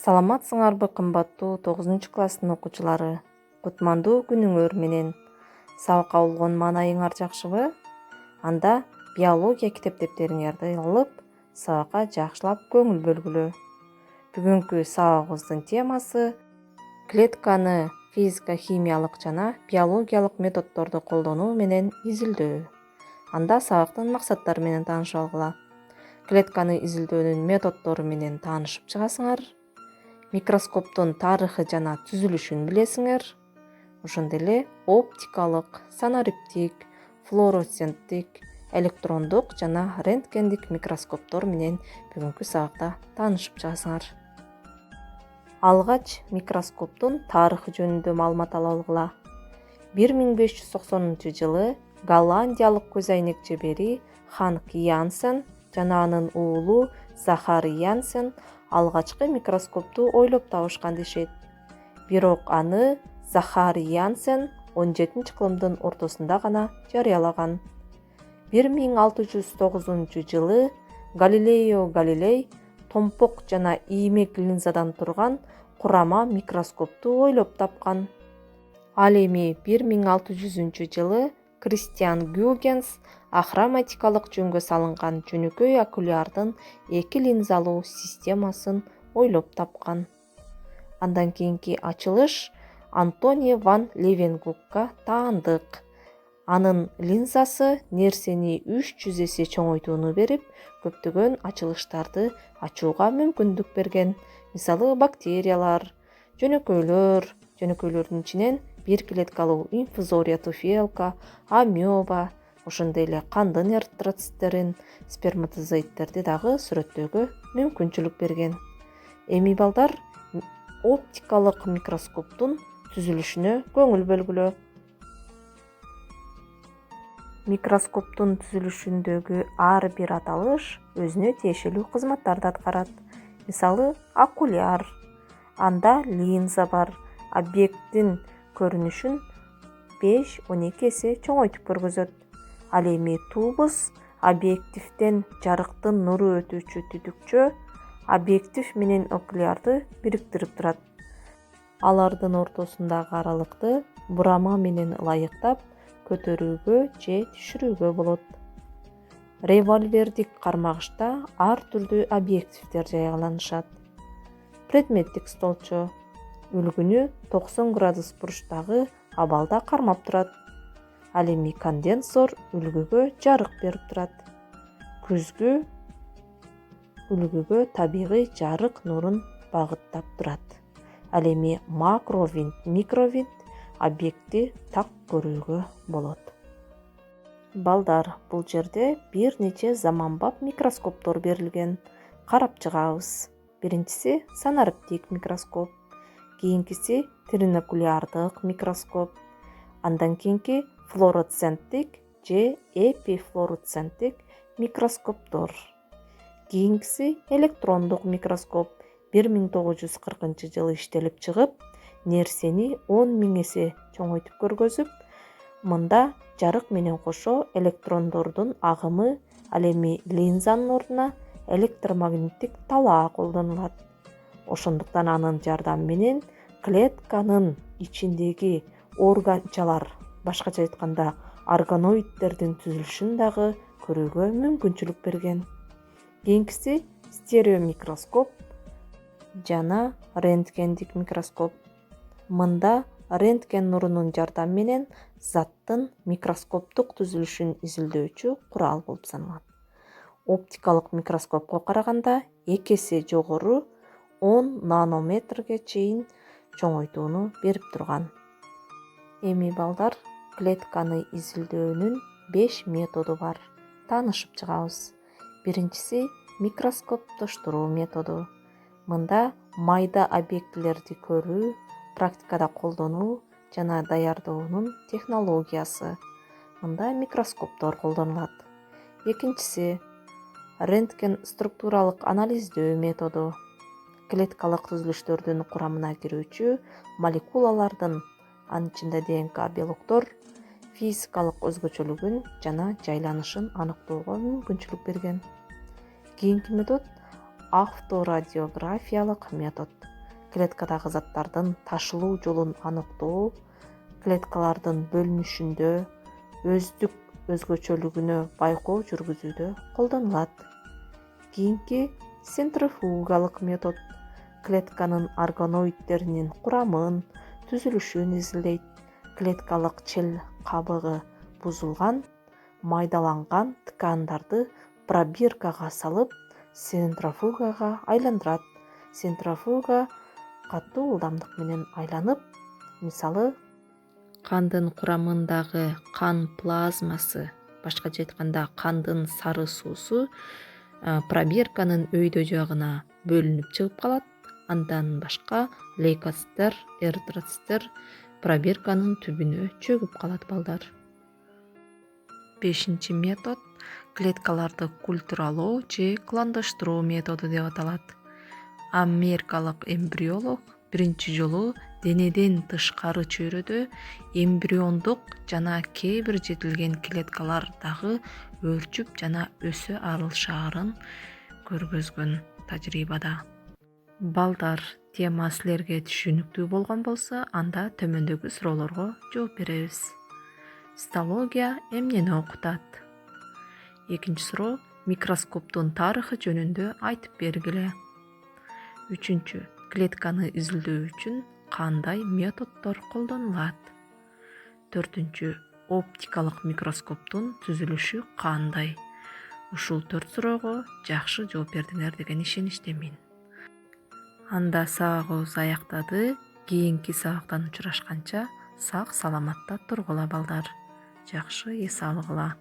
Саламатсыңарбы кымбаттуу 9 класстын окуучулары? Кутмандуу күнүңөр менен. Сабакка болгон маанайыңар жакшыбы? Анда биология китептериңерди алып, сабакка жакшылап көңүл бөлгүлө. Бүгүнкү сабагыбыздын темасы клетканы физика-химиялык жана биологиялык методдорду колдонуу менен изилдөө. Анда сабактын максаттары менен таанышып алгыла. Клетканы изилдөөнүн методдору менен таанышып чыгасыңар. Микроскоптун тарыхы жана түзүлүшүн билесиңер. Ошондой эле оптикалык, санариптик, флуоресценттик, электрондук жана рентгендик микроскоптор менен бүгүнкү сабакта таанышып чыгасыңар. Алгач микроскоптун тарыхы жөнүндө маалымат ала алгыла. 1590-жылы голландиялык көз айнек чебери Ханк Янсен жана анын уулу Захар Янсен алгачкы микроскопту ойлоп табышкан дешет. Бирок аны Захар Янсен 17-кылымдын ортосунда гана жарыялаган. 1609-жылы Галилео Галилей томпок жана иймек линзадан турган курама микроскопту ойлоп тапкан. Ал эми 1600-жылы Кристиан Гюйгенс ахроматикалык жөнгө салынган жөнөкөй окулярдын 2 линзалуу системасын ойлоп тапкан. Андан кийинки ачылыш Антони ван Левенгукка таандык. Анын линзасы нерсени 300 эсе чоңойтууну берип, көптөгөн ачылыштарды ачууга мүмкүндүк берген. Мисалы бактериялар, жөнөкөйлөрдүн ичинен бир клеткалуу инфузория туфелка, амеба, ошондой эле кандын эритроциттерин, сперматозоидтерди дагы сүрөттөөгө мүмкүнчүлүк берген. Эми балдар оптикалык микроскоптун түзүлүшүнө көңүл бөлгүлө. Микроскоптун түзүлүшүндөгү ар бир аталыш өзүнө тиешелүү кызматтарды аткарат. Мисалы, окуляр. Анда линза бар, объекттин көрүнүшүн 5-12 эсе чоңойтуп көргөзөт. Ал эми тубус объективден жарыктын нуру өтүүчү түтүкчө объектив менен окулярды бириктирип турат. Алардын ортосундагы аралыкты бурама менен ылайыктап көтөрүүгө же түшүрүүгө болот. Револьвердик кармагычта ар түрдүү объективдер жайгаланышат. Предметтик столчо үлгүнү 90 градус буручтагы абалда кармап турат. Ал эми конденсор үлгүгө жарык берип турат. Күзгү үлгүгө табигый жарык нурун багыттап турат. Ал эми макровинт, микровинт объектти так көрүүгө болот. Балдар, бул жерде бир нече заманбап микроскоптор берилген. Карап чыгабыз. Биринчиси санариптик микроскоп, кийинкиси тринокулярдык микроскоп, андан кийинки флуоресценттик же эпифлуоресценттик микроскоптор. Кийинкиси электрондук микроскоп 1940-жылы иштелип чыгып, нерсени 10 000 эсе чоңойтуп көргөзүп, мында жарык менен кошо электрондордун агымы, ал эми линзанын ордуна электромагниттик талаа колдонулат. Ошондуктан анын жардамы менен клетканын ичиндеги органчалар, башкача айтканда органоиддердин түзүлүшүн дагы көрүүгө мүмкүнчүлүк берген. Кийинкиси стереомикроскоп жана рентгендик микроскоп. Мында рентген нурунун жардамы менен заттын микроскоптук түзүлүшүн изилдөөчү курал болуп саналат. Оптикалык микроскопко караганда 2 эсе жогору 10 нанометрге чейин чоңойтууну берип турган. Эми балдар, клетканы изилдөөнүн 5 методу бар. Таанышып чыгабыз. Биринчиси микроскоптоштуруу методу. Мында майда объектилерди көрүү, практикада колдонуу жана даярдоонун технологиясы. Мында микроскоптор колдонулат. Экинчиси рентген структуралык анализдөө методу. Клеткалык түзүлүштөрдүн курамына кирүүчү молекулалардын, анын ичинде ДНК белоктор, физикалык өзгөчөлүгүн жана жайланышын аныктоого мүмкүнчүлүк берген. Кийинки метод авторадиографиялык метод. клеткадагы заттардын ташылуу жолун аныктоо, клеткалардын бөлүнүшүндө өздүк өзгөчөлүгүнө байкоо жүргүзүүдө колдонулат. Кийинки центрифугалык метод клетканын органоиддеринин курамын, түзүлүшүн изилдейт. Клеткалык чел кабыгы бузулган, майдаланган ткандарды пробиркага салып, центрофугага айландырат. Центрофуга катуу ылдамдык менен айланып, мисалы, кандын курамындагы кан плазмасы, башкача айтканда кандын сары суусу пробирканын өйдө жагына бөлүнүп чыгып калат. Андан башка лейкоциттер, эритроциттер пробирканын түбүнө чөгүп калат балдар. 5 метод клеткаларды культуралоо же клондоштуруу методу деп аталат. Америкалык эмбриолог биринчи жолу денеден тышкары чөйрөдө эмбриондук жана кээ бир жетилген клеткалар дагы өлчүп жана өсө алышаарын көргөзгөн тажрыйбада. Балдар, тема силерге түшүнүктүү болгон болсо, анда төмөндөгү суроолорго жооп беребиз. Цитология эмнени окутат? Экинчи суроо, микроскоптун тарыхы жөнүндө айтып бергиле. 3. Клетканы изилдөө үчүн кандай методдор колдонулат? 4. Оптикалык микроскоптун түзүлүшү кандай? Ушул 4 суроого жакшы жооп бердиңер деген ишеничтемин. Анда сабагыбыз аяктады. Кийинки сабактан учурашканча сак саламатта тургула балдар. Жакшы эс алгыла.